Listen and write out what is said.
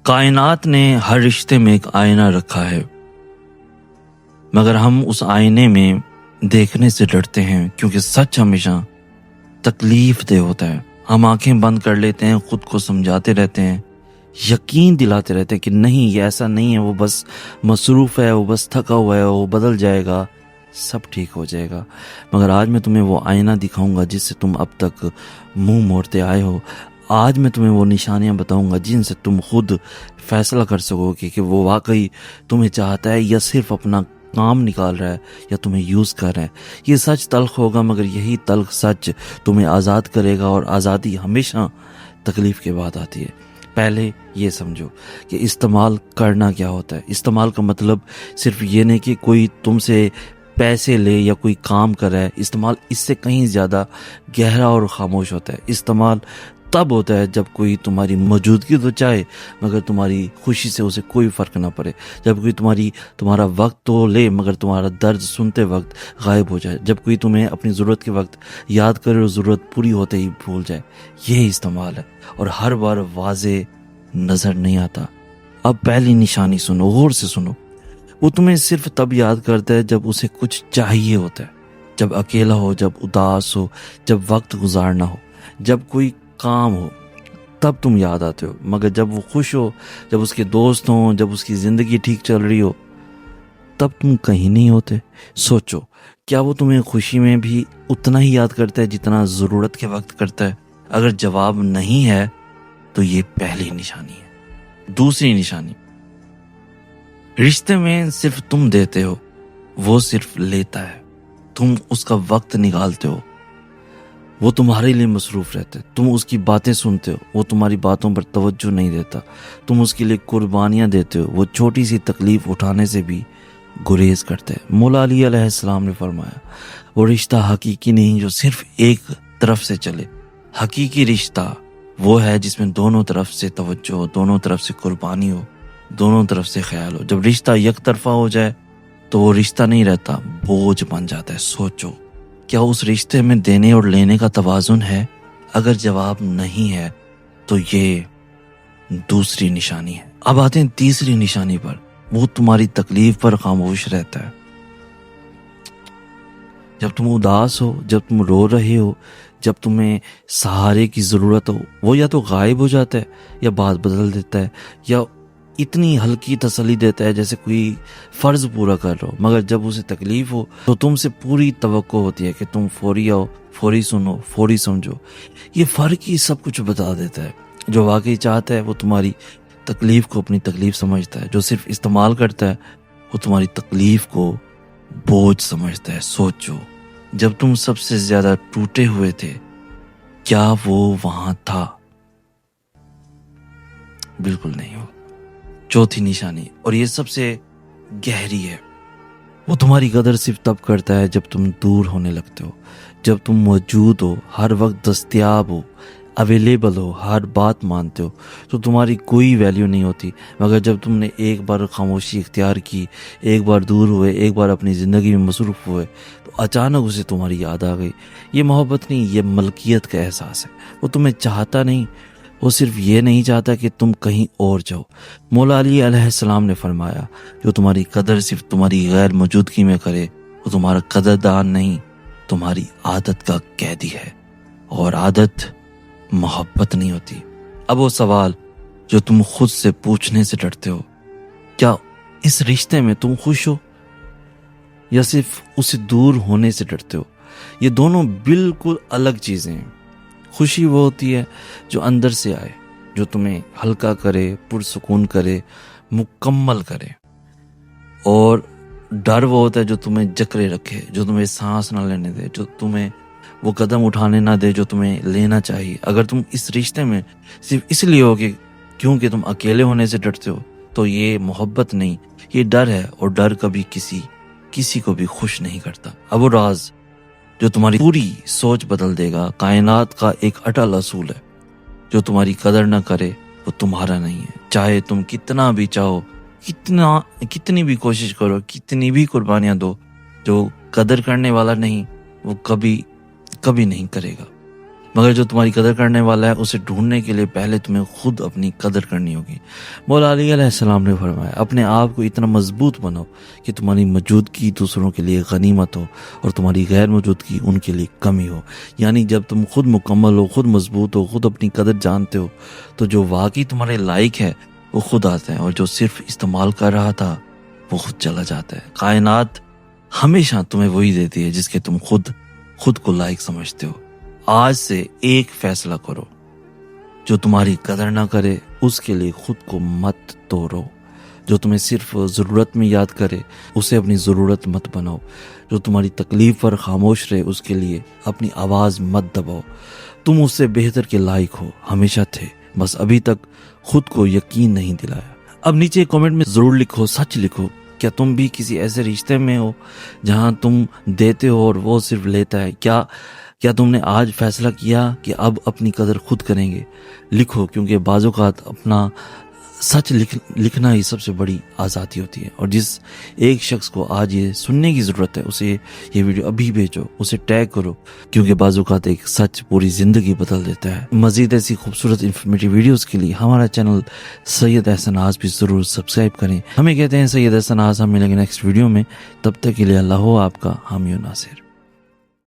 کائنات نے ہر رشتے میں ایک آئینہ رکھا ہے، مگر ہم اس آئینے میں دیکھنے سے ڈرتے ہیں کیونکہ سچ ہمیشہ تکلیف دہ ہوتا ہے۔ ہم آنکھیں بند کر لیتے ہیں، خود کو سمجھاتے رہتے ہیں، یقین دلاتے رہتے ہیں کہ نہیں، یہ ایسا نہیں ہے، وہ بس مصروف ہے، وہ بس تھکا ہوا ہے، وہ بدل جائے گا، سب ٹھیک ہو جائے گا۔ مگر آج میں تمہیں وہ آئینہ دکھاؤں گا جس سے تم اب تک منہ موڑتے آئے ہو۔ آج میں تمہیں وہ نشانیاں بتاؤں گا جن سے تم خود فیصلہ کر سکو کہ وہ واقعی تمہیں چاہتا ہے یا صرف اپنا کام نکال رہا ہے یا تمہیں یوز کر رہا ہے۔ یہ سچ تلخ ہوگا مگر یہی تلخ سچ تمہیں آزاد کرے گا، اور آزادی ہمیشہ تکلیف کے بعد آتی ہے۔ پہلے یہ سمجھو کہ استعمال کرنا کیا ہوتا ہے۔ استعمال کا مطلب صرف یہ نہیں کہ کوئی تم سے پیسے لے یا کوئی کام کرے۔ استعمال اس سے کہیں زیادہ گہرا اور خاموش ہوتا ہے۔ استعمال تب ہوتا ہے جب کوئی تمہاری موجودگی تو چاہے مگر تمہاری خوشی سے اسے کوئی فرق نہ پڑے، جب کوئی تمہارا وقت تو لے مگر تمہارا درد سنتے وقت غائب ہو جائے، جب کوئی تمہیں اپنی ضرورت کے وقت یاد کرے اور ضرورت پوری ہوتے ہی بھول جائے۔ یہ استعمال ہے اور ہر بار واضح نظر نہیں آتا۔ اب پہلی نشانی سنو، غور سے سنو۔ وہ تمہیں صرف تب یاد کرتا ہے جب اسے کچھ چاہیے ہوتا ہے، جب اکیلا ہو، جب اداس ہو، جب وقت گزارنا ہو، جب کوئی کام ہو، تب تم یاد آتے ہو۔ مگر جب وہ خوش ہو، جب اس کے دوست ہوں، جب اس کی زندگی ٹھیک چل رہی ہو، تب تم کہیں نہیں ہوتے۔ سوچو، کیا وہ تمہیں خوشی میں بھی اتنا ہی یاد کرتا ہے جتنا ضرورت کے وقت کرتا ہے؟ اگر جواب نہیں ہے تو یہ پہلی نشانی ہے۔ دوسری نشانی، رشتے میں صرف تم دیتے ہو، وہ صرف لیتا ہے۔ تم اس کا وقت نکالتے ہو، وہ تمہارے لیے مصروف رہتا ہے۔ تم اس کی باتیں سنتے ہو، وہ تمہاری باتوں پر توجہ نہیں دیتا۔ تم اس کے لیے قربانیاں دیتے ہو، وہ چھوٹی سی تکلیف اٹھانے سے بھی گریز کرتے ہیں۔ مولا علی علیہ السلام نے فرمایا، وہ رشتہ حقیقی نہیں جو صرف ایک طرف سے چلے۔ حقیقی رشتہ وہ ہے جس میں دونوں طرف سے توجہ ہو، دونوں طرف سے قربانی ہو، دونوں طرف سے خیال ہو۔ جب رشتہ یک طرفہ ہو جائے تو وہ رشتہ نہیں رہتا، بوجھ بن جاتا ہے۔ سوچو، کیا اس رشتے میں دینے اور لینے کا توازن ہے؟ اگر جواب نہیں ہے تو یہ دوسری نشانی ہے۔ اب آتے ہیں تیسری نشانی پر۔ وہ تمہاری تکلیف پر خاموش رہتا ہے۔ جب تم اداس ہو، جب تم رو رہے ہو، جب تمہیں سہارے کی ضرورت ہو، وہ یا تو غائب ہو جاتا ہے یا بات بدل دیتا ہے، یا اتنی ہلکی تسلی دیتا ہے جیسے کوئی فرض پورا کر رہا ہو۔ مگر جب اسے تکلیف ہو تو تم سے پوری توقع ہوتی ہے کہ تم فوری آؤ، فوری سنو، فوری سمجھو۔ یہ فرق ہی سب کچھ بتا دیتا ہے۔ جو واقعی چاہتا ہے وہ تمہاری تکلیف کو اپنی تکلیف سمجھتا ہے، جو صرف استعمال کرتا ہے وہ تمہاری تکلیف کو بوجھ سمجھتا ہے۔ سوچو، جب تم سب سے زیادہ ٹوٹے ہوئے تھے، کیا وہ وہاں تھا؟ بالکل نہیں ہو۔ چوتھی نشانی، اور یہ سب سے گہری ہے، وہ تمہاری قدر صرف تب کرتا ہے جب تم دور ہونے لگتے ہو، جب تم موجود ہو، ہر وقت دستیاب ہو، اویلیبل ہو، ہر بات مانتے ہو، تو تمہاری کوئی ویلیو نہیں ہوتی۔ مگر جب تم نے ایک بار خاموشی اختیار کی، ایک بار دور ہوئے، ایک بار اپنی زندگی میں مصروف ہوئے، تو اچانک اسے تمہاری یاد آ گئی۔ یہ محبت نہیں، یہ ملکیت کا احساس ہے۔ وہ تمہیں چاہتا نہیں، وہ صرف یہ نہیں چاہتا کہ تم کہیں اور جاؤ۔ مولا علی علیہ السلام نے فرمایا، جو تمہاری قدر صرف تمہاری غیر موجودگی میں کرے وہ تمہارا قدردان نہیں، تمہاری عادت کا قیدی ہے، اور عادت محبت نہیں ہوتی۔ اب وہ سوال جو تم خود سے پوچھنے سے ڈرتے ہو، کیا اس رشتے میں تم خوش ہو یا صرف اسے دور ہونے سے ڈرتے ہو؟ یہ دونوں بالکل الگ چیزیں ہیں۔ خوشی وہ ہوتی ہے جو اندر سے آئے، جو تمہیں ہلکا کرے، پرسکون کرے، مکمل کرے، اور ڈر وہ ہوتا ہے جو تمہیں جکڑے رکھے، جو تمہیں سانس نہ لینے دے، جو تمہیں وہ قدم اٹھانے نہ دے جو تمہیں لینا چاہیے۔ اگر تم اس رشتے میں صرف اس لیے ہو کہ کیونکہ تم اکیلے ہونے سے ڈرتے ہو تو یہ محبت نہیں، یہ ڈر ہے، اور ڈر کبھی کسی کو بھی خوش نہیں کرتا۔ اب وہ راز جو تمہاری پوری سوچ بدل دے گا، کائنات کا ایک اٹل اصول ہے، جو تمہاری قدر نہ کرے وہ تمہارا نہیں ہے۔ چاہے تم کتنا بھی چاہو، کتنی بھی کوشش کرو، کتنی بھی قربانیاں دو، جو قدر کرنے والا نہیں وہ کبھی نہیں کرے گا۔ مگر جو تمہاری قدر کرنے والا ہے اسے ڈھونڈنے کے لیے پہلے تمہیں خود اپنی قدر کرنی ہوگی۔ مولا علی علیہ السلام نے فرمایا اپنے آپ کو اتنا مضبوط بناؤ کہ تمہاری موجودگی دوسروں کے لیے غنیمت ہو اور تمہاری غیر موجودگی ان کے لیے کمی ہو۔ یعنی جب تم خود مکمل ہو، خود مضبوط ہو، خود اپنی قدر جانتے ہو تو جو واقعی تمہارے لائق ہے وہ خود آتا ہے، اور جو صرف استعمال کر رہا تھا وہ خود چلا جاتا ہے۔ کائنات ہمیشہ تمہیں وہی دیتی ہے جس کے تم خود کو لائق سمجھتے ہو۔ آج سے ایک فیصلہ کرو، جو تمہاری قدر نہ کرے اس کے لیے خود کو مت توڑو، جو تمہیں صرف ضرورت میں یاد کرے اسے اپنی ضرورت مت بناؤ، جو تمہاری تکلیف پر خاموش رہے اس کے لیے اپنی آواز مت دباؤ۔ تم اس سے بہتر کے لائق ہو، ہمیشہ تھے، بس ابھی تک خود کو یقین نہیں دلایا۔ اب نیچے کامنٹ میں ضرور لکھو، سچ لکھو، کیا تم بھی کسی ایسے رشتے میں ہو جہاں تم دیتے ہو اور وہ صرف لیتا ہے؟ کیا تم نے آج فیصلہ کیا کہ اب اپنی قدر خود کریں گے؟ لکھو، کیونکہ بعض اوقات اپنا سچ لکھنا ہی سب سے بڑی آزادی ہوتی ہے۔ اور جس ایک شخص کو آج یہ سننے کی ضرورت ہے اسے یہ ویڈیو ابھی بھیجو، اسے ٹیگ کرو، کیونکہ بعض اوقات ایک سچ پوری زندگی بدل دیتا ہے۔ مزید ایسی خوبصورت انفارمیٹیو ویڈیوز کے لیے ہمارا چینل سید احسن آز بھی ضرور سبسکرائب کریں۔ ہمیں کہتے ہیں سید احسن آز، ہم ملیں گے نیکسٹ ویڈیو میں، تب تک کے لیے اللہ ہو آپ کا حامی و ناصر۔